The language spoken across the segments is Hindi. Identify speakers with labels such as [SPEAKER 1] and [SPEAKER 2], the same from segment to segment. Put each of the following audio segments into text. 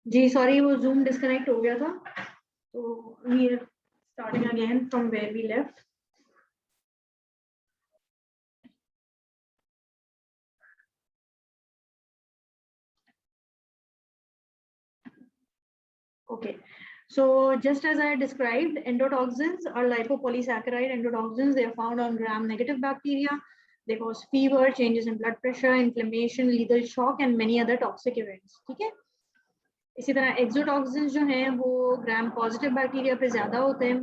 [SPEAKER 1] जी सॉरी, वो जूम डिस्कनेक्ट हो गया था, तो we are starting again from where we left. Okay, so just as I described, endotoxins are lipopolysaccharide endotoxins. They are found on gram-negative bacteria. They cause fever, changes in blood pressure, inflammation, lethal shock, and many other toxic events. ठीक है। इसी तरह एक्सोटॉक्सिन्स जो हैं वो ग्राम पॉजिटिव बैक्टीरिया पे ज्यादा होते हैं,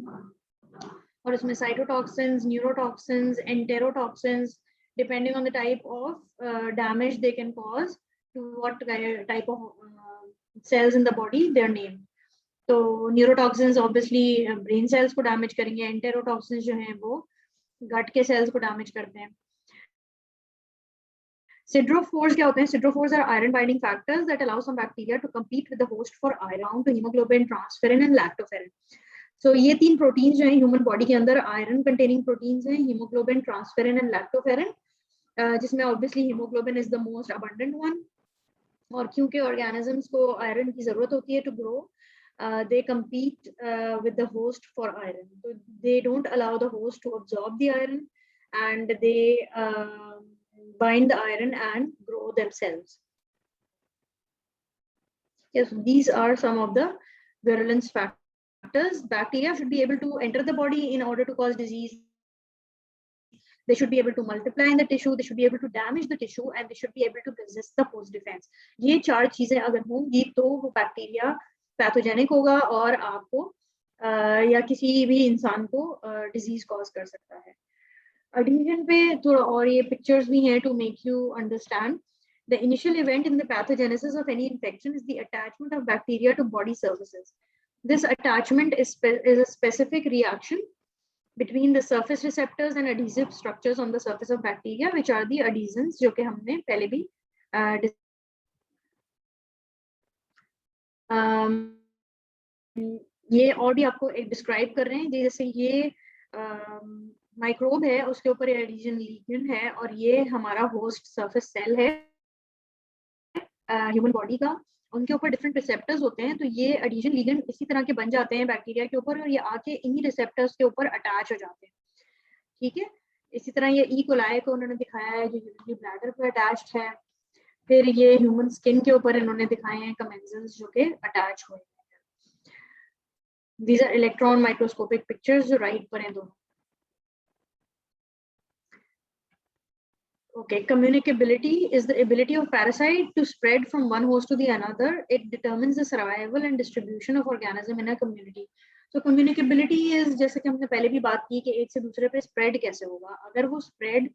[SPEAKER 1] और इसमें cytotoxins, neurotoxins, enterotoxins, depending on the type of damage they can cause to what type of cells in the body, their name. तो न्यूरोटॉक्सिन्स ऑब्वियसली ब्रेन सेल्स को डैमेज करेंगे, एंटेरोटॉक्सिन्स जो हैं वो गट के सेल्स को डैमेज करते हैं। Siderophores क्या होते हैं? Siderophores are iron binding factors that allow some bacteria to compete with the host for iron to hemoglobin, transferrin and lactoferrin. So ये तीन प्रोटीन्स जो हैं ह्यूमन बॉडी के अंदर आयरन कंटेनिंग प्रोटीन्स हैं, हीमोग्लोबिन, ट्रांसफेरिन एंड लैक्टोफेरिन, जिसमें obviously haemoglobin is the most abundant one. और क्योंकि ऑर्गेनिजम्स को आयरन की जरूरत होती है to grow, they compete with the host for iron, so they don't allow the host to absorb the iron, and they bind the iron and grow themselves. Yes, these are some of the virulence factors. Bacteria should be able to enter the body in order to cause disease. They should be able to multiply in the tissue, they should be able to damage the tissue, and they should be able to resist the host defense. ये चार चीजें अगर होंगी तो वो बैक्टीरिया पैथोजेनिक होगा और आपको या किसी भी इंसान को डिजीज कॉज कर सकता है। एडहेजन पे थोड़ा और ये पिक्चर्स भी हैं to make you understand. The initial event in the pathogenesis of any infection is the attachment of bacteria to body surfaces. This attachment is a specific reaction between the surface receptors and adhesive structures on the surface of bacteria, which are the adhesins, जो कि हमने पहले भी ये और भी आपको एक डिस्क्राइब कर रहे हैं। जैसे ये माइक्रोब है, उसके ऊपर एडिशन लीजन है, और ये हमारा होस्ट सरफेस सेल है ह्यूमन बॉडी का, उनके ऊपर डिफरेंट रिसेप्टर्स होते हैं। तो ये एडिशन लीजन इसी तरह के बन जाते हैं बैक्टीरिया के ऊपर, और ये आके इन्हीं रिसेप्टर्स के ऊपर अटैच हो जाते हैं। ठीक है, इसी तरह ये ई कोलाई को उन्होंने दिखाया है जो यूजुअली ब्लैडर पर अटैच्ड है। फिर ये ह्यूमन स्किन के ऊपर इन्होंने दिखाए हैं कमेंजल्स जो के अटैच हुए हैं। These are electron microscopic pictures जो राइट पर हैं दोनों। Okay, communicability is the ability of parasite to spread from one host to the another. It determines the survival and distribution of organism in a community. So communicability is, जैसे कि हमने पहले भी बात की कि एक से दूसरे पे स्प्रेड कैसे होगा। अगर वो स्प्रेड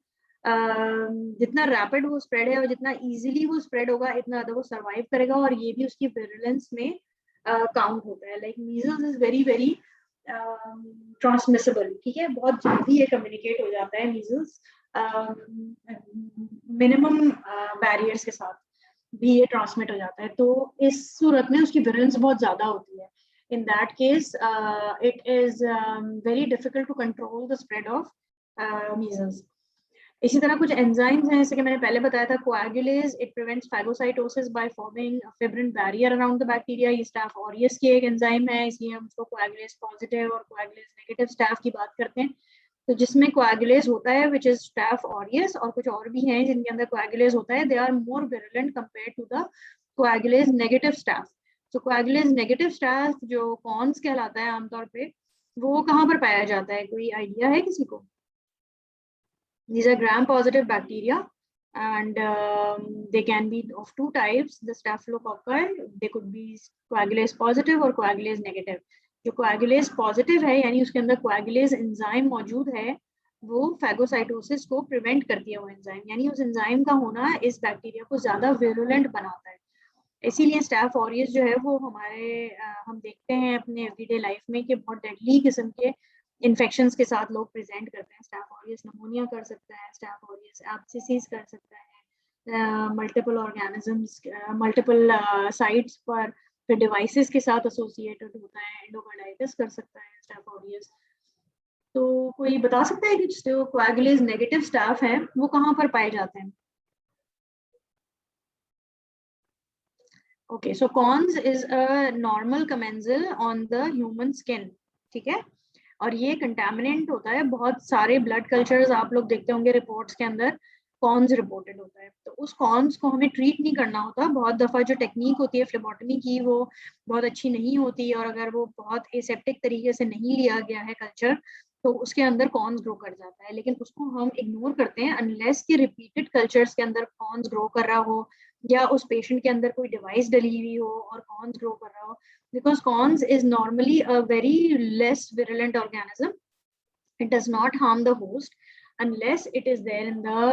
[SPEAKER 1] जितना रैपिड वो स्प्रेड है और जितना इजीली वो स्प्रेड होगा, इतना ज्यादा वो सर्वाइव करेगा, और ये भी उसकी विरुलेंस में काउंट होता है। Like measles is very very transmissible. ठीक है, बहुत जल्दी ये कम्युनिकेट हो जाता है मीजल्स, मिनिमम बैरियर्स के साथ भी ये ट्रांसमिट हो जाता है। तो इस सूरत में उसकी विरुलेंस बहुत ज्यादा होती है। In that case it is very difficult to control the spread of measles. इसी तरह कुछ एंजाइम्स हैं, जैसे कि मैंने पहले बताया था, coagulase, it prevents phagocytosis by forming a fibrin barrier around the bacteria. ये स्टाफ ऑरियस की एक एंजाइम है, इसलिए हम उसको कोएगुलेज पॉजिटिव और कोएगुलेज नेगेटिव स्टाफ की बात करते हैं। तो जिसमें कोएगुलेज होता है विच इज स्टाफ ऑरियस, और कुछ और भी हैं जिनके अंदर कोएगुलेज होता है, they are more virulent compared to the coagulase negative staph. तो कोएगुलेज नेगेटिव स्टाफ जो कॉन्स कहलाता है आमतौर पे, वो कहाँ पर पाया जाता है? कोई आइडिया है किसी को? These are gram-positive bacteria, and they can be of two types. The staphylococci, they could be coagulase positive और coagulase negative. जो coagulase positive है, यानी उसके अंदर coagulase enzyme मौजूद है, वो phagocytosis को prevent करती है। वो एंजाइम, यानी उस एंजाइम का होना इस बैक्टीरिया को ज्यादा विरुलेंट बनाता है। इसीलिए स्टाफ ऑरियस जो है वो हमारे हम देखते हैं अपने एवरीडे लाइफ में कि बहुत डेडली किस्म के इन्फेक्शंस के साथ लोग प्रेजेंट करते हैं। स्टाफ ऑरियस नमोनिया कर सकता है, स्टाफ ऑरियस एब्सिसिस कर सकता है, मल्टीपल ऑर्गेनिजम्स मल्टीपल साइट्स पर फिर डिवाइसेस के साथ एसोसिएटेड होता है, एंडोकार्डाइटिस कर सकता है स्टाफ ऑरियस। तो कोई बता सकता है कि जो कोएगुलेज नेगेटिव स्टाफ है वो कहाँ पर पाए जाते हैं? Okay, so CoNS is a normal commensal on the human skin, ठीक है, और ये कंटामिनेंट होता है। बहुत सारे ब्लड कल्चर्स आप लोग देखते होंगे रिपोर्ट्स के अंदर कॉन्स रिपोर्टेड होता है, तो उस कॉन्स को हमें ट्रीट नहीं करना होता। बहुत दफा जो टेक्निक होती है फ्लेबोटमी की वो बहुत अच्छी नहीं होती, और अगर वो बहुत एसेप्टिक तरीके से नहीं लिया गया है कल्चर तो उसके अंदर कॉन्स ग्रो कर जाता है, लेकिन उसको हम इग्नोर करते हैं अनलेस कि रिपीटेड कल्चर्स के अंदर कॉन्स ग्रो कर रहा हो या उस पेशेंट के अंदर कोई डिवाइस डली हुई हो और कॉन्स ग्रो कर रहा हो, because cons is normally a very less virulent organism. It does not harm the host unless it is there in the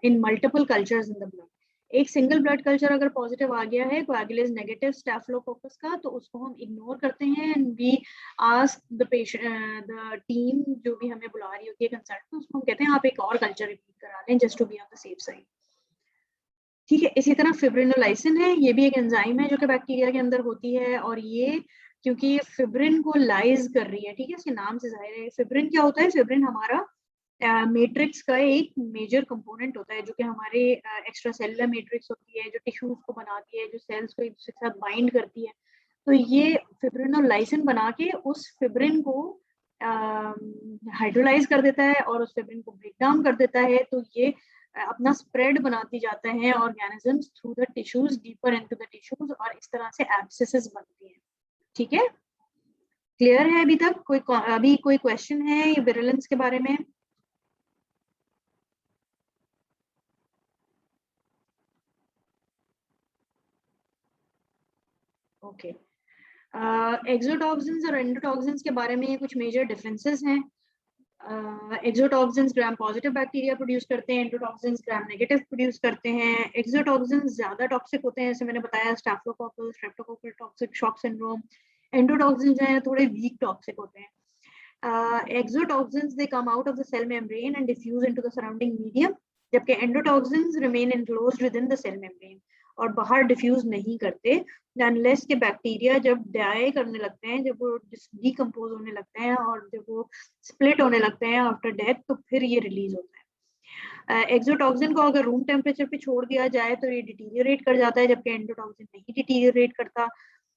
[SPEAKER 1] in multiple cultures in the blood. एक सिंगल ब्लड कल्चर अगर पॉजिटिव आ गया है कोएगुलेज नेगेटिव स्टैफिलोकोकस का, तो उसको हम इग्नोर करते हैं and we ask the patient, the team जो भी हमें बुला रही होती है कंसल्टेंट, उसको हम कहते हैं आप एक और कल्चर रिपीट करा लें just to be on the safe side, ठीक है। इसी तरह फिब्रिनोलाइसिन है, ये भी एक एंजाइम है जो कि बैक्टीरिया के अंदर होती है, और ये क्योंकि ये फिब्रिन को लाइज कर रही है, ठीक है, इसके नाम से जाहिर है। फिब्रिन क्या होता है? फिब्रिन हमारा मैट्रिक्स का एक मेजर कंपोनेंट होता है, जो कि हमारे एक्स्ट्रा सेलुलर मैट्रिक्स होती है, जो टिश्यूज को बनाती है, जो सेल्स को एक दूसरे के साथ बाइंड करती है। तो ये फिब्रिनोलाइसिन बना के उस फिब्रिन को हाइड्रोलाइज कर देता है और उस फिब्रिन को ब्रेक डाउन कर देता है, तो ये अपना स्प्रेड बनाती जाते हैं organisms through the tissues deeper into the tissues, और इस तरह से एब्सिसेस बनती हैं, ठीक है। क्लियर है अभी तक? अभी कोई क्वेश्चन है ये विरुलेंस के बारे में? ओके, एक्सोटॉक्सिन्स और एंडोटॉक्सिन्स के बारे में कुछ मेजर डिफरेंसेस हैं। Exotoxins gram positive bacteria produce करते हैं, एंडोटॉक्सिन्स ग्राम नेगेटिव प्रोड्यूस करते हैं। एक्सोटॉक्सिन्स ज्यादा टॉक्सिक होते हैं, जैसे मैंने बताया staphylococcal, streptococcal toxic shock syndrome. Endotoxins जो हैं थोड़े वीक टॉक्सिक होते हैं। Exotoxins they come out of the cell membrane and diffuse into the surrounding medium, जबकि endotoxins remain enclosed within the cell membrane और बाहर डिफ्यूज नहीं करते अनलेस के बैक्टीरिया जब डाई करने लगते हैं, जब वो डिकम्पोज होने लगते हैं और जब वो स्प्लिट होने लगते हैं आफ्टर डेथ, तो फिर ये रिलीज होता है। एक्सोटॉक्सिन को अगर रूम टेम्परेचर पे छोड़ दिया जाए तो ये डिटीरियोरेट कर जाता है, जबकि एंडोटॉक्सिन नहीं डिटीरियोरेट करता।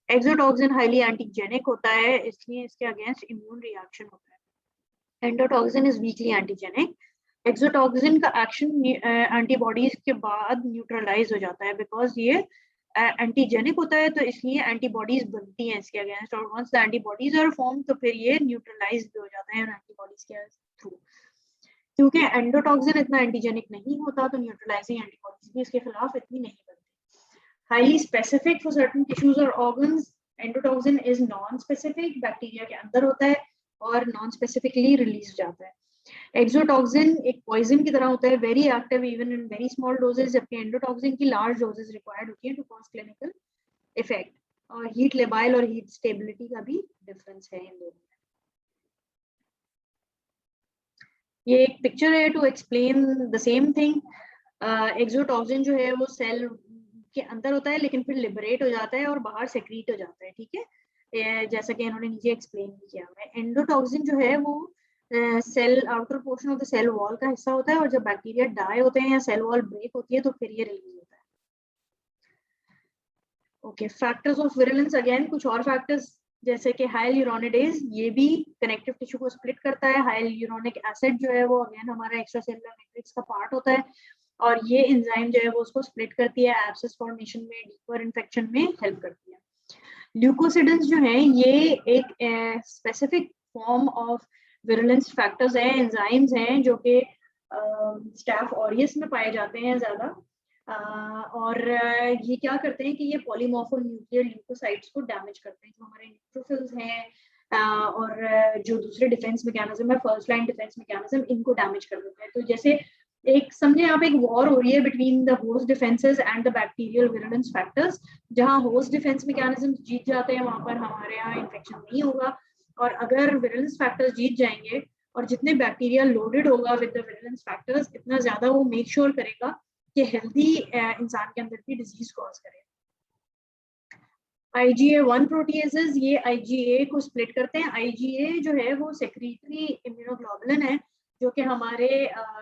[SPEAKER 1] एक्सोटॉक्सिन हाईली एंटीजेनिक होता है, इसलिए इसके अगेंस्ट इम्यून रिएक्शन होता है। Endotoxin is weekly antigenic. Exotoxin का एक्शन एंटीबॉडीज के बाद न्यूट्रलाइज हो जाता है, बिकॉज ये एंटीजेनिक होता है, तो इसलिए एंटीबॉडीज बनती हैं इसके अगेंस्ट, और once the antibodies are form तो फिर ये न्यूट्रलाइज भी हो जाता है एंटीबॉडीज के थ्रू। क्योंकि एंडोटॉक्सिन इतना एंटीजेनिक नहीं होता, तो न्यूट्रलाइजिंग एंटीबॉडीज भी इसके खिलाफ इतनी नहीं बनती। Highly specific for certain tissues or organs, endotoxin is non-specific, bacteria के अंदर होता है और non-specifically रिलीज जाता है। एक्सोटॉक्सिन एक पॉइजन की तरह होता है, very active even in very small doses, जबकि एंडोटॉक्सिन की लार्ज डोजेज रिक्वायर्ड होती है टू कॉज क्लिनिकल इफेक्ट। और हीट लेबाइल और हीट स्टेबिलिटी का भी डिफरेंस है इन दोनों में। ये एक पिक्चर है to explain the same thing. Exotoxin जो है वो सेल के अंदर होता है, लेकिन फिर लिबरेट हो जाता है और बाहर सेक्रीट हो जाता है, ठीक है, जैसा कि इन्होंने नीचे एक्सप्लेन किया हुआ है। एंडोटॉक्सिन जो है वो cell outer portion of the cell wall का हिस्सा होता है, और जब बैक्टीरिया डाई होते हैं या सेल वॉल ब्रेक होती है तो फिर ये रिलीज होता है। Okay, factors of virulence, again कुछ और फैक्टर्स जैसे कि हाई यूरोनिडेज, ये भी कनेक्टिव टिश्यू को स्प्लिट करता है। हाई यूरोनिक एसिड जो है वो अगेन हमारा एक्स्ट्रा सेलुलर मैट्रिक्स का पार्ट होता है, और ये एंजाइम जो है वो उसको स्प्लिट करती है, एब्सेस फॉर्मेशन में, डीपर इन्फेक्शन में हेल्प करती है। ल्यूकोसिडेंस जो है ये एक specific form of virulence factors हैं, एंजाइम्स हैं जो कि स्टाफ ऑरियस में पाए जाते हैं ज्यादा, और ये क्या करते हैं कि ये पॉलीमॉर्फो न्यूक्लियर ल्यूकोसाइट्स को डैमेज करते हैं, जो हमारे न्यूट्रोफिल्स हैं और जो दूसरे डिफेंस मैकेनिज्म है, फर्स्ट लाइन डिफेंस मैकेनिज्म, इनको डैमेज कर देते हैं। तो जैसे एक समझे आप, एक वॉर हो रही है between the host defences and the bacterial virulence factors, जहां होस्ट डिफेंस मैकेनिज्म जीत जाते हैं वहां पर हमारे यहाँ इन्फेक्शन नहीं होगा, और अगर विरुलेंस फैक्टर्स जीत जाएंगे और जितने बैक्टीरिया लोडेड होगा विद द विरुलेंस फैक्टर्स, इतना ज्यादा वो मेक श्योर करेगा कि हेल्दी इंसान के अंदर भी डिजीज कॉज करे। IgA1 प्रोटीएजेस ये IgA को स्प्लिट करते हैं। IgA जो है वो सेक्रेटरी इम्यूनोग्लोबुलिन है, जो कि हमारे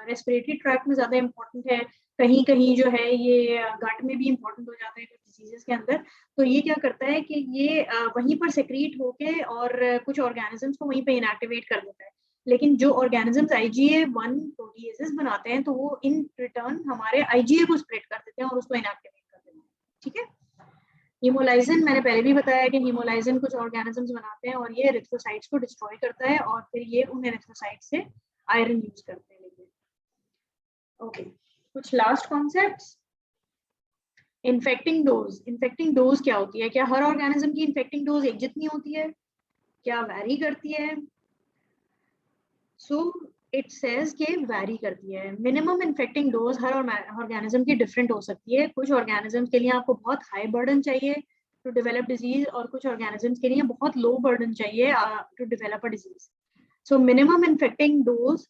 [SPEAKER 1] रेस्पिरेटरी ट्रैक्ट में ज्यादा इंपॉर्टेंट है, कहीं कहीं जो है ये गट में भी इंपॉर्टेंट हो जाता है कुछ डिजीजेस के अंदर, तो ये क्या करता है कि ये वहीं पर सेक्रीट होके और कुछ ऑर्गेनिजम्स को वहीं पे इनएक्टिवेट कर देता है। लेकिन जो ऑर्गेनिजम्स IgA1 प्रोटीएजेस बनाते हैं, तो वो इन रिटर्न हमारे IgA को स्प्लिट कर देते हैं और उसको इनएक्टिवेट कर देते हैं। ठीक है। हीमोलाइसिन मैंने पहले भी बताया कि हीमोलाइसिन कुछ ऑर्गेनिजम्स बनाते हैं और ये एरिथ्रोसाइट्स को डिस्ट्रॉय करता है और फिर ये उन एरिथ्रोसाइट्स से आयरन यूज करते हैं। लेकिन ओके, कुछ last concepts. Infecting dose. Infecting dose क्या होती है? क्या हर ऑर्गेनिज्म की इन्फेक्टिंग डोज एक जितनी होती है? क्या वैरी करती है? सो इट सेज के वैरी करती है। मिनिमम इन्फेक्टिंग डोज हर ऑर्गेनिज्म की डिफरेंट हो सकती है। कुछ ऑर्गेनिज्म के लिए आपको बहुत हाई बर्डन चाहिए टू डेवलप डिजीज और कुछ ऑर्गेनिज्म के लिए बहुत लो बर्डन चाहिए to develop a disease. So minimum infecting dose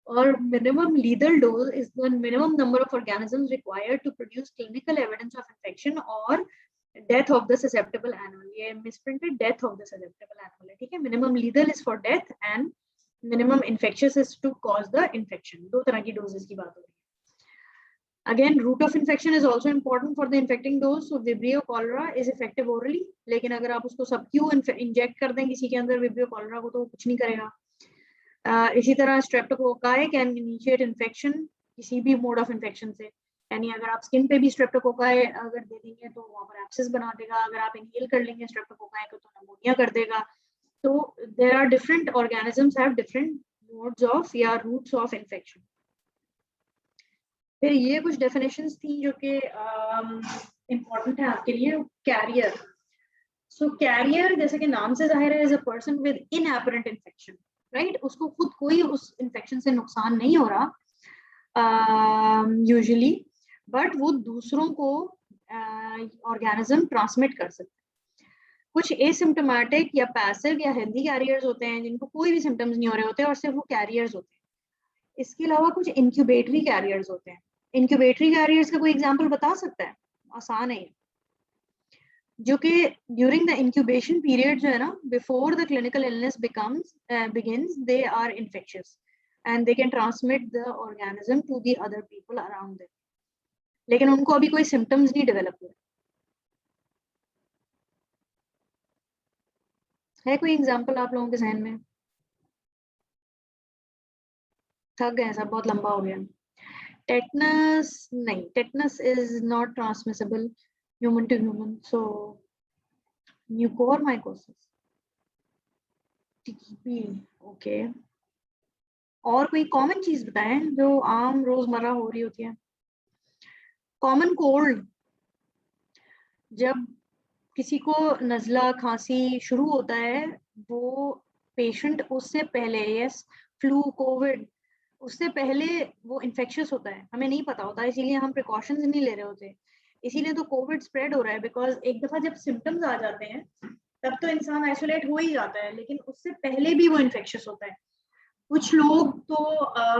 [SPEAKER 1] or minimum lethal dose is the minimum number of organisms required to produce clinical evidence of infection or death of the susceptible animal. ये misprinted death of the susceptible animal है, ठीक है। minimum lethal is for death and minimum infectious is to cause the infection. दो तरह की doses की बात हो रही है। Again, route of infection is also important for the infecting dose. So Vibrio cholera is effective orally, लेकिन अगर आप उसको sub-Q inject कर दें किसी के अंदर Vibrio cholera को, तो कुछ नहीं करेगा। इसी तरह स्ट्रेप्टोकोकाई कैन इनिशिएट इन्फेक्शन किसी भी मोड ऑफ इन्फेक्शन से, यानी अगर आप स्किन पे भी स्ट्रेप्टोकोकाई अगर दे देंगे तो वहां पर एब्सेस बना देगा, अगर आप इनहेल कर लेंगे स्ट्रेप्टोकोकाई को तो निमोनिया कर देगा। तो there are different organisms have different modes of या रूट्स ऑफ इन्फेक्शन। फिर ये कुछ डेफिनेशंस थी जो कि इंपॉर्टेंट है आपके लिए। कैरियर। सो कैरियर जैसे कि नाम से जाहिर है, is a person with inapparent infection, right. उसको खुद कोई उस इन्फेक्शन से नुकसान नहीं हो रहा यूजुअली, बट वो दूसरों को ऑर्गेनिज्म ट्रांसमिट कर सकते हैं। कुछ एसिम्प्टोमेटिक या पैसिव या हेल्दी कैरियर्स होते हैं जिनको कोई भी सिम्टम्स नहीं हो रहे होते और सिर्फ वो कैरियर्स होते हैं। इसके अलावा कुछ इंक्यूबेटरी कैरियर्स होते हैं। इंक्यूबेटरी कैरियर्स का कोई एग्जांपल बता सकता है? आसान है, जो कि ड्यूरिंग द इंक्यूबेशन पीरियड जो है ना, before the clinical illness begins, they are infectious and they can transmit the organism to the other people around them, लेकिन उनको अभी कोई सिम्टम्स नहीं डेवलप हुए। है कोई एग्जांपल आप लोगों के जहन में? थक गए सब, बहुत लंबा हो गया। टेटनस नहीं, tetanus is not transmissible human to human. So mucormycosis, TB, okay. और कोई कॉमन चीज बताएं जो आम रोजमर्रा हो रही होती है। कॉमन कोल्ड, जब किसी को नजला खांसी शुरू होता है, वो पेशेंट उससे पहले, यस, फ्लू, कोविड, उससे पहले वो इन्फेक्शियस होता है, हमें नहीं पता होता, इसीलिए हम प्रिकॉशंस नहीं ले रहे होते। इसीलिए तो कोविड स्प्रेड हो रहा है, बिकॉज एक दफा जब सिम्टम्स आ जाते हैं तब तो इंसान आइसोलेट हो ही जाता है, लेकिन उससे पहले भी वो इन्फेक्शियस होता है। कुछ लोग तो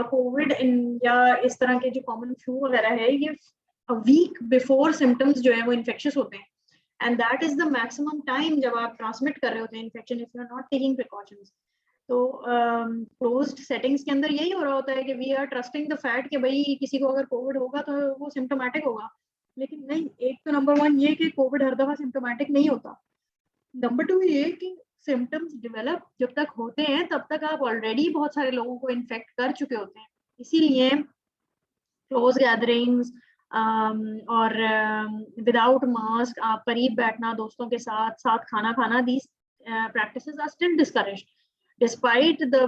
[SPEAKER 1] कोविड या इस तरह के जो कॉमन फ्लू वगैरह है, ये वीक बिफोर सिम्टम्स जो है वो इन्फेक्शियस होते हैं, and that is the maximum time जब आप ट्रांसमिट कर रहे होते हैं infection, if you are not taking precautions. तो क्लोज्ड सेटिंग्स के अंदर यही हो रहा होता है कि we are trusting the fact कि भाई किसी को अगर कोविड होगा तो वो सिम्टोमेटिक होगा, लेकिन नहीं। एक तो नंबर वन ये कि कोविड हर दफा सिम्टोमेटिक नहीं होता। नंबर टू ये कि सिम्टम्स डेवलप जब तक होते हैं तब तक आप ऑलरेडी बहुत सारे लोगों को इन्फेक्ट कर चुके होते हैं। इसीलिए क्लोज गैदरिंग्स और विदाउट मास्क आप करीब बैठना, दोस्तों के साथ साथ खाना खाना, these practices are still discouraged despite the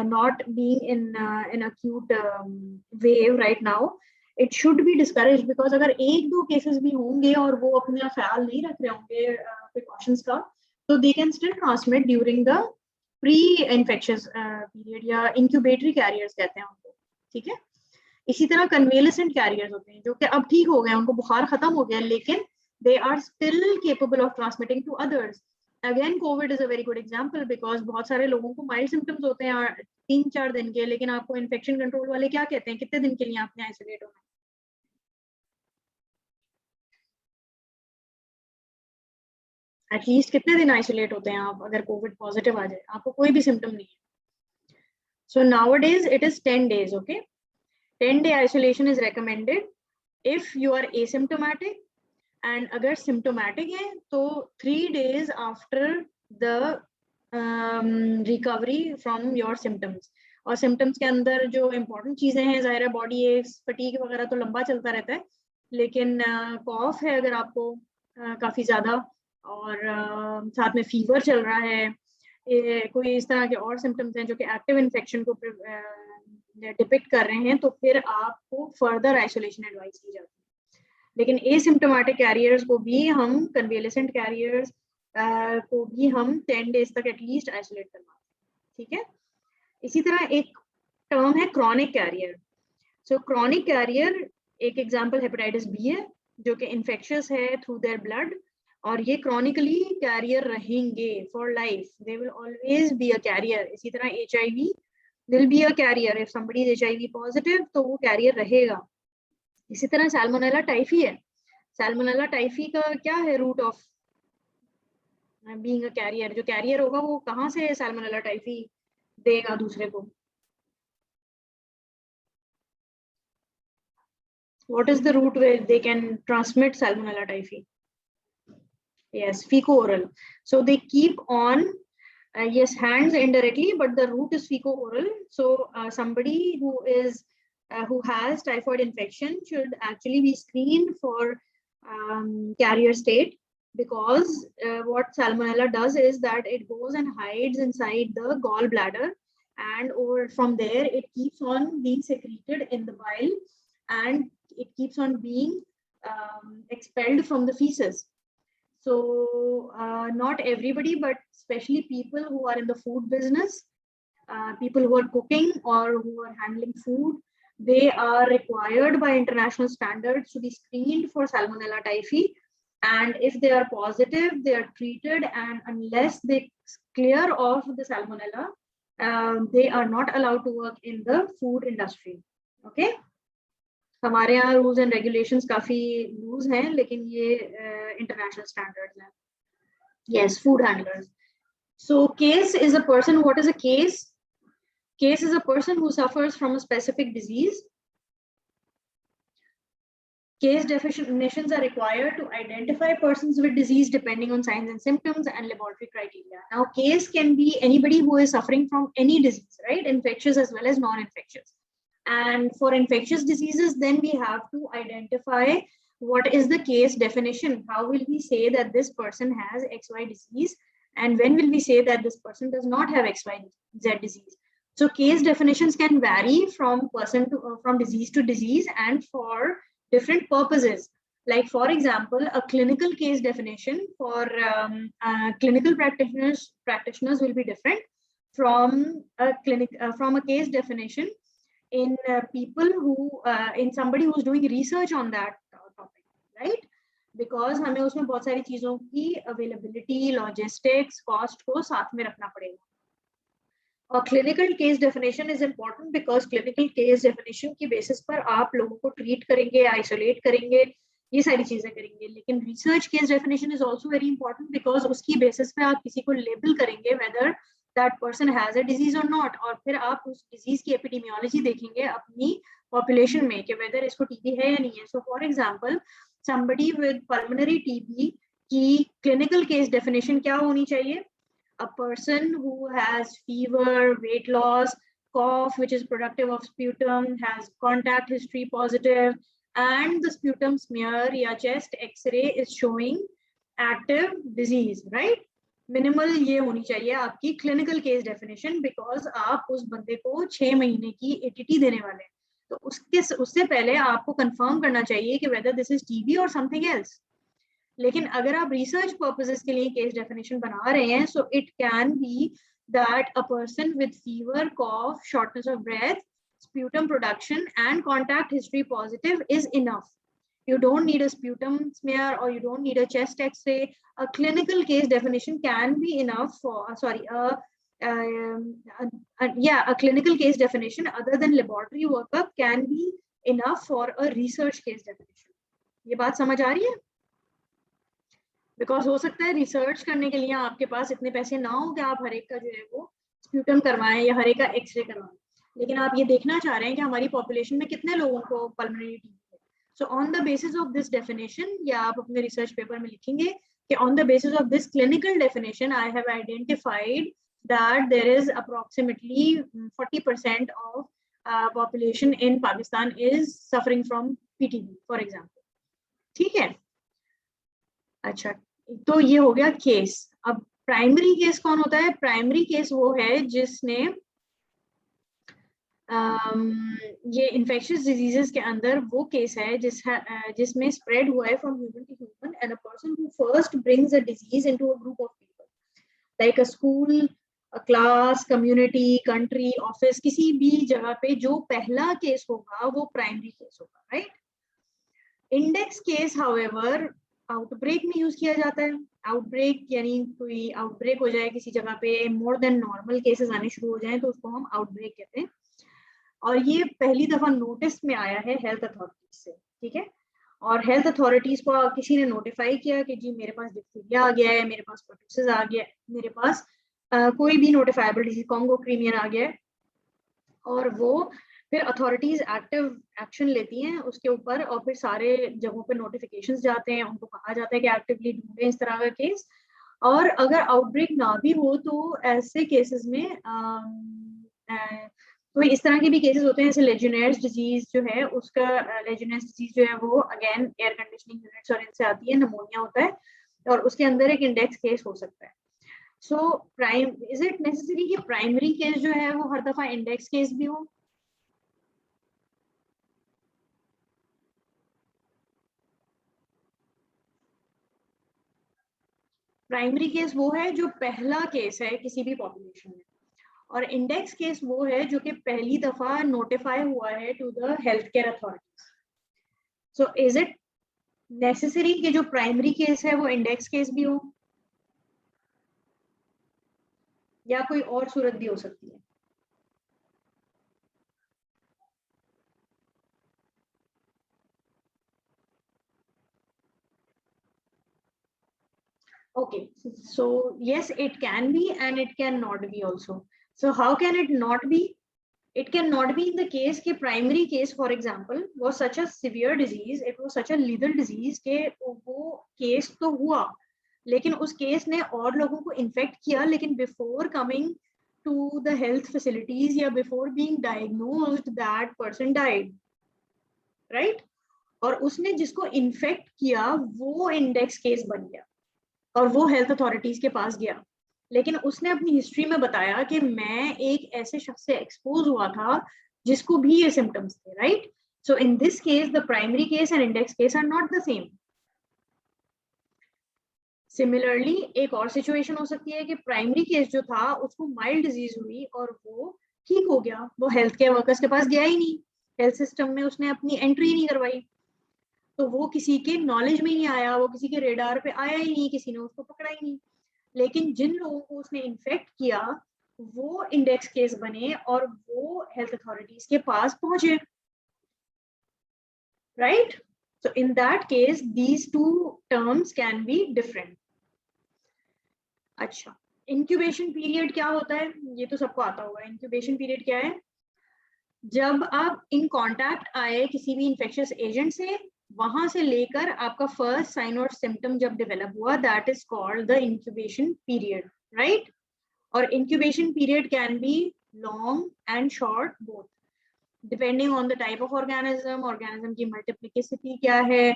[SPEAKER 1] not being in acute wave right now. It should be discouraged because अगर एक दो केसेस भी होंगे और वो अपना ख्याल नहीं रख रहे होंगे प्रिकॉशंस का, तो they can still transmit during the pre-infectious period या incubatory carriers कहते हैं उनको, ठीक है। इसी तरह कन्वेलेसेंट कैरियर्स होते हैं जो कि अब ठीक हो गए, उनको बुखार खत्म हो गया, लेकिन they are still capable of transmitting to others. Again, COVID is a very good example because बहुत सारे लोगों को माइल्ड सिम्टम्स होते हैं 3-4 दिन के, लेकिन आपको इन्फेक्शन कंट्रोल वाले क्या कहते हैं, कितने दिन के लिए आपने आइसोलेट होना है? एटलीस्ट कितने दिन आइसोलेट होते हैं आप अगर कोविड पॉजिटिव आ जाए, आपको कोई भी सिम्टम नहीं है? So nowadays it is 10 days, okay? 10-day isolation is recommended if you are asymptomatic and अगर सिम्टोमेटिक है तो 3 days after the recovery from your symptoms. और सिम्टम्स के अंदर जो इम्पोर्टेंट चीजें हैं, ज़ाहिर है बॉडी एक्स, फटीग वगैरह तो लंबा चलता रहता है, लेकिन कॉफ है अगर आपको काफी ज्यादा, और साथ में फीवर चल रहा है, कोई इस तरह के और सिम्टम्स हैं जो कि एक्टिव इन्फेक्शन को डिपिक्ट कर रहे हैं, तो फिर आपको फर्दर आइसोलेशन एडवाइस की जाती है। लेकिन एसिम्टोमेटिक कैरियर्स को भी हम, कन्वेलेसेंट कैरियर्स को भी हम 10 days तक एटलीस्ट आइसोलेट करवाते हैं, ठीक है। इसी तरह एक टर्म है क्रॉनिक कैरियर। सो क्रॉनिक कैरियर, एक एग्जांपल हेपेटाइटिस बी है जो कि इन्फेक्शियस है थ्रू देयर ब्लड, और ये क्रॉनिकली कैरियर रहेंगे for life, they will always be a carrier. इसी तरह HIV will be a carrier, if somebody is HIV positive तो वो कैरियर रहेगा। इसी तरह सैल्मोनेला टाइफी है। सैल्मोनेला टाइफी का क्या है route of being a carrier? जो कैरियर होगा वो कहाँ से सैल्मोनेला टाइफी देगा दूसरे को? What is the route where they can transmit Salmonella typhi? Yes, fecal-oral. So they keep on, yes, hands indirectly, but the route is fecal-oral. So somebody who has typhoid infection should actually be screened for carrier state, because what Salmonella does is that it goes and hides inside the gallbladder, and over from there it keeps on being secreted in the bile, and it keeps on being expelled from the feces. So not everybody, but especially people who are in the food business, people who are cooking or who are handling food, they are required by international standards to be screened for Salmonella typhi. And if they are positive, they are treated, and unless they clear off the Salmonella, they are not allowed to work in the food industry. Okay. हमारे यहाँ रूल्स एंड रेगुलेशंस काफी लूज हैं, लेकिन ये इंटरनेशनल स्टैंडर्ड्स हैं। Yes, food handlers. So case is a person. What is a case? Case is a person who suffers from a specific disease. Case definitions are required to identify persons with disease depending on signs and symptoms and laboratory criteria. Now, case can be anybody who is suffering from any disease, right? Infectious as well as non-infectious. And for infectious diseases, then we have to identify what is the case definition. How will we say that this person has XY disease? And when will we say that this person does not have XYZ disease? So case definitions can vary from person to from disease to disease and for different purposes. Like for example, a clinical case definition for clinical practitioners will be different from a case definition in people who in somebody who's doing research on that topic, right? Because हमें उसमें बहुत सारी चीजों की availability, logistics, cost को साथ में रखना पड़ेगा। और clinical case definition is important because clinical case definition की basis पर आप लोगों को treat करेंगे, isolate करेंगे, ये सारी चीजें करेंगे। लेकिन research case definition is also very important because उसकी basis पे आप किसी को label करेंगे whether that person has a disease or not, और फिर आप उस disease की epidemiology देखेंगे अपनी population में कि whether इसको TB है या नहीं है। So for example, somebody with pulmonary TB की clinical case definition क्या होनी चाहिए? A person who has fever, weight loss, cough which is productive of sputum, has contact history positive, and the sputum smear या chest x-ray is showing active disease, right? Minimal ये होनी चाहिए आपकी clinical case definition, because आप उस बंदे को 6 महीने की ATT देने वाले हैं, तो उससे पहले आपको confirm करना चाहिए कि whether this is TB or something else. लेकिन अगर आप research purposes के लिए case definition बना रहे हैं, so it can be that a person with fever, cough, shortness of breath, sputum production and contact history positive is enough. You don't need a sputum smear or you don't need a chest x-ray. A clinical case definition can be enough for, a clinical case definition other than laboratory workup can be enough for a research case definition. ये बात समझ आ रही है? बिकॉज हो सकता है रिसर्च करने के लिए आपके पास इतने पैसे ना हो कि आप हर एक का जो है वो स्प्यूटम करवाएं या हर एक का एक्सरे करवाएं, लेकिन आप ये देखना चाह रहे हैं कि हमारी पॉपुलेशन में कितने लोगों को पल्मोनरी टीबी है। So on the basis of this definition, या आप अपने research paper में लिखेंगे कि on the basis of this clinical definition, I have identified that there is approximately 40% of population in Pakistan is suffering from PTB, for example. ठीक है? अच्छा, तो ये हो गया केस. अब प्राइमरी केस कौन होता है? प्राइमरी केस वो है जिसने ये इन्फेक्शियस डिजीजेस के अंदर वो केस है जिसमें स्प्रेड हुआ है from human to human and a person who first brings a disease into a group of people, like a school, a class, community, country, office, किसी भी जगह पे जो पहला केस होगा वो प्राइमरी केस होगा, right? Index case however outbreak में यूज किया जाता है. आउटब्रेक यानी कोई आउटब्रेक हो जाए किसी जगह पे, मोर देन नॉर्मल केसेस आने शुरू हो जाए तो उसको हम आउटब्रेक कहते हैं. और ये पहली दफा नोटिस में आया है हेल्थ अथॉरिटीज से, ठीक है? और हेल्थ अथॉरिटीज को किसी ने नोटिफाई किया कि जी मेरे पास डिप्थीरिया आ गया है, मेरे पास पर्टुसिस आ गया है, मेरे पास कोई भी नोटिफाइबल डिजीज, कॉन्गो क्रीमियन आ गया है, और वो फिर अथॉरिटीज एक्टिव एक्शन लेती हैं उसके ऊपर, और फिर सारे जगहों पे नोटिफिकेशंस जाते हैं, उनको कहा जाता है कि एक्टिवली ढूंढें इस तरह का केस. और अगर आउटब्रेक ना भी हो तो ऐसे केसेस में तो इस तरह के भी केसेस होते हैं, जैसे लेजियोनेयर्स डिजीज जो है उसका, लेजियोनेयर्स डिजीज जो है वो अगेन एयर कंडीशनिंग यूनिट्स और इनसे आती है, निमोनिया होता है और उसके अंदर एक इंडेक्स केस हो सकता है. सो इज इट नेसेसरी कि प्राइमरी केस जो है वो हर दफा इंडेक्स केस भी हो? प्राइमरी केस वो है जो पहला केस है किसी भी पॉपुलेशन में, और इंडेक्स केस वो है जो कि पहली दफा नोटिफाई हुआ है to the health care authorities. So is it necessary कि जो प्राइमरी केस है वो इंडेक्स केस भी हो, या कोई और सूरत भी हो सकती है? Okay, so yes, it can be and it can not be also. So how can it not be? It cannot be in the case के primary case, for example, was such a severe disease, it was such a lethal disease के वो case तो हुआ, लेकिन उस case ने और लोगों को infect किया, लेकिन before coming to the health facilities या before being diagnosed, that person died, right? और उसने जिसको infect किया वो index case बन गया और वो हेल्थ अथॉरिटीज के पास गया, लेकिन उसने अपनी हिस्ट्री में बताया कि मैं एक ऐसे शख्स से एक्सपोज हुआ था जिसको भी ये सिम्टम्स थे, right? So in this case the primary case and index case are not the same. Similarly एक और सिचुएशन हो सकती है कि प्राइमरी केस जो था उसको माइल्ड डिजीज हुई और वो ठीक हो गया, वो हेल्थ केयर वर्कर्स के पास गया ही नहीं, हेल्थ सिस्टम में उसने अपनी एंट्री नहीं करवाई, तो वो किसी के नॉलेज में नहीं आया, वो किसी के रेडार पे आया ही नहीं, किसी ने उसको पकड़ा ही नहीं. लेकिन जिन लोगों को उसने इन्फेक्ट किया वो इंडेक्स केस बने और वो हेल्थ अथॉरिटीज के पास पहुंचे, right? So in that case these two terms can be different. अच्छा, इंक्यूबेशन पीरियड क्या होता है? ये तो सबको आता होगा. इंक्यूबेशन पीरियड क्या है? जब आप इन कांटेक्ट आए किसी भी इंफेक्शियस एजेंट से, वहां से लेकर आपका फर्स्ट साइन और सिम्टम जब डेवलप हुआ, that is called the incubation period, right? और incubation period can be long and short both, depending on the type of organism की मल्टीप्लिकेसिटी क्या है,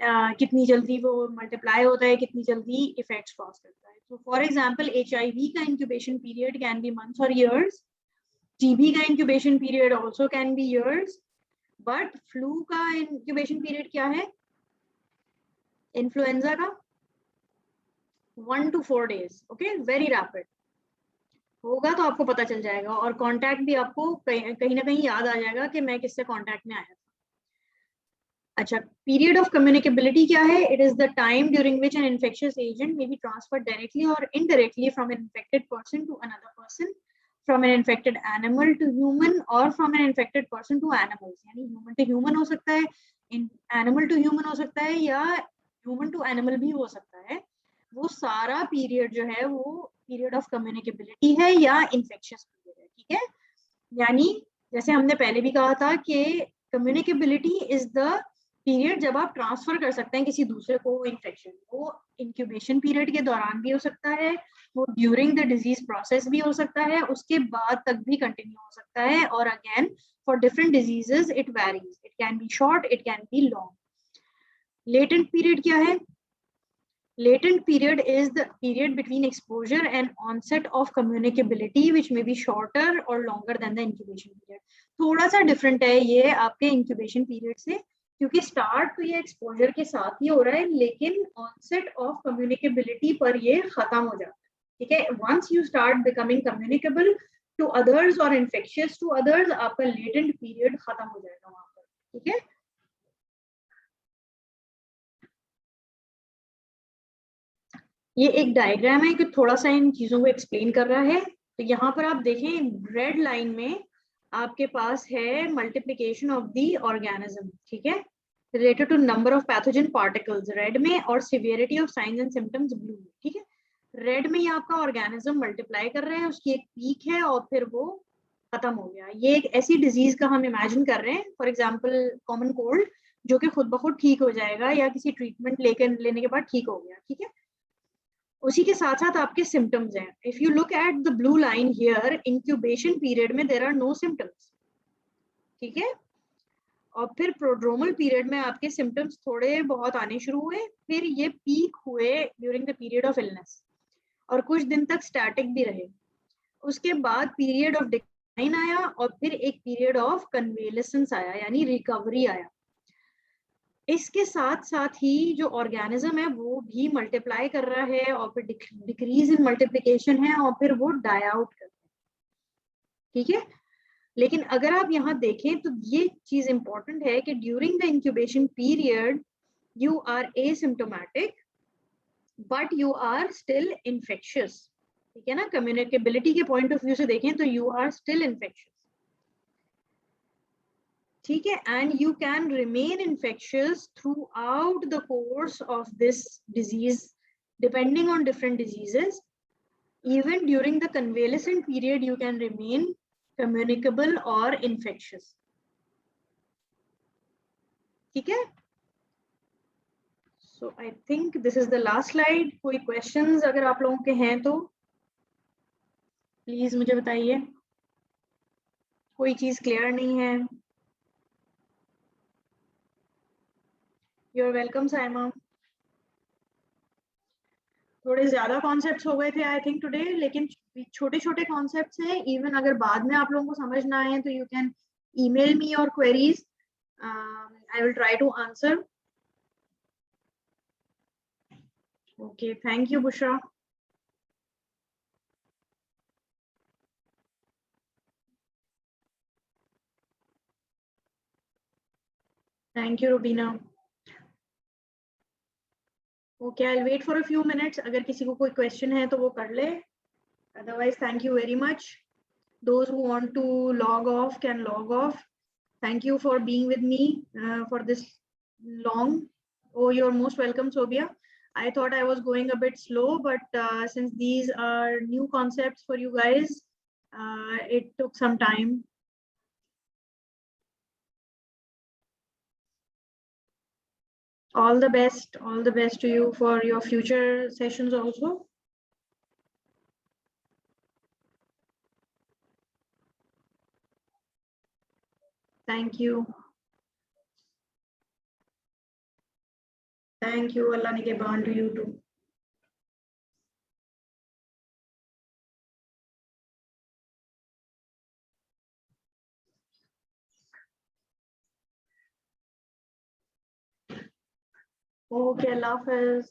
[SPEAKER 1] कितनी जल्दी वो मल्टीप्लाई होता है, कितनी जल्दी इफेक्ट्स क्रॉस करता है. तो फॉर एग्जांपल HIV का incubation period can B months और ईयर्स, TB का incubation period also can be years, but flu का इंक्यूबेशन पीरियड क्या है? इन्फ्लुएंजा का 1 to 4 days. Okay, very rapid होगा तो आपको पता चल जाएगा, और कांटेक्ट भी आपको कहीं ना कहीं याद आ जाएगा कि मैं किससे कांटेक्ट में आया था. अच्छा, पीरियड ऑफ कम्युनिकेबिलिटी क्या है? It is the time during which an infectious agent may be transferred directly or indirectly from an infected person to another person, from an infected animal to human or from an infected person to animals. यानी human to human हो सकता है, animal to human हो सकता है, या human to animal भी हो सकता है. वो सारा पीरियड जो है वो पीरियड ऑफ कम्युनिकेबिलिटी है या इन्फेक्शियस पीरियड है, ठीक है? यानी जैसे हमने पहले भी कहा था कि कम्युनिकेबिलिटी इज द पीरियड जब आप ट्रांसफर कर सकते हैं किसी दूसरे को इन्फेक्शन, वो इंक्यूबेशन पीरियड के दौरान भी हो सकता है, वो ड्यूरिंग द डिजीज प्रोसेस भी हो सकता है, उसके बाद तक भी कंटिन्यू हो सकता है। और again for different diseases it varies, it can be short, it can be long. Latent period क्या है? Latent period is the period between exposure and onset of communicability, which may be shorter or longer than the incubation period. थोड़ा सा different है ये आपके incubation period से, क्योंकि start तो ये exposure के साथ ही हो रहा है, लेकिन onset of communicability पर ये खत्म हो जाता है, ठीक है। Once you start becoming communicable to others or infectious to others, आपका latent period खत्म हो जाएगा वहां पर, ठीक है। ये एक डायग्राम है कि थोड़ा सा इन चीजों को एक्सप्लेन कर रहा है। तो यहाँ पर आप देखें रेड लाइन में आपके पास है मल्टीप्लिकेशन ऑफ द ऑर्गेनिज्म, ठीक है, related to number of pathogen particles red में, और severity of signs and symptoms blue में, ठीक है। रेड में ये आपका ऑर्गेनिज्म मल्टीप्लाई कर रहे हैं, उसकी एक पीक है और फिर वो खत्म हो गया। ये एक ऐसी डिजीज का हम इमेजिन कर रहे हैं, फॉर एग्जाम्पल कॉमन कोल्ड, जो कि खुद ब खुद ठीक हो जाएगा या किसी ट्रीटमेंट लेने के बाद ठीक हो गया, ठीक है। उसी के साथ साथ आपके सिम्टम्स हैं। If you look at the blue line here, incubation period में देयर आर नो सिम्टम्स, ठीक है। और फिर प्रोड्रोमल पीरियड में आपके सिम्टम्स थोड़े बहुत आने शुरू हुए, फिर ये पीक हुए during the period of illness, और कुछ दिन तक स्टैटिक भी रहे। उसके बाद पीरियड ऑफ डिक्लाइन आया, और फिर एक पीरियड ऑफ कन्वेलेसेंस आया, यानी रिकवरी आया। इसके साथ साथ ही जो ऑर्गेनिज्म है वो भी मल्टीप्लाई कर रहा है, और फिर डिक्रीज इन मल्टीप्लिकेशन है, और फिर वो डाई आउट करता है, ठीक है। लेकिन अगर आप यहाँ देखें तो ये चीज इंपॉर्टेंट है कि during the incubation period you are asymptomatic but you are still infectious, ठीक है ना। कम्युनिकेबिलिटी के पॉइंट ऑफ व्यू से देखें तो यू आर स्टिल इन्फेक्शियस, ठीक है। And you can remain infectious throughout the course of this disease depending on different diseases. Even during the convalescent period you can remain communicable or infectious, ठीक है। So I think this is the last slide. कोई क्वेश्चंस अगर आप लोगों के हैं तो प्लीज मुझे बताइए, कोई चीज क्लियर नहीं है। You are welcome Saima. थोड़े ज्यादा कॉन्सेप्ट्स हो गए थे आई थिंक टुडे, लेकिन छोटे छोटे कॉन्सेप्ट्स हैं। इवन अगर बाद में आप लोगों को समझ ना आए तो you can email me your queries, I will try to answer. Okay, thank you Bushra. Thank you Rubina. Okay, I will wait for a few minutes, अगर किसी को कोई क्वेश्चन है तो वो कर ले, otherwise thank you very much. Those who want to log off can log off. Thank you for being with me for this long. Oh, you're most welcome, Sobia. I thought I was going a bit slow, but since these are new concepts for you guys, it took some time. All the best to you for your future sessions also. Thank you. Thank you. Allah Nigeban to you too. Okay, Allah Hafiz.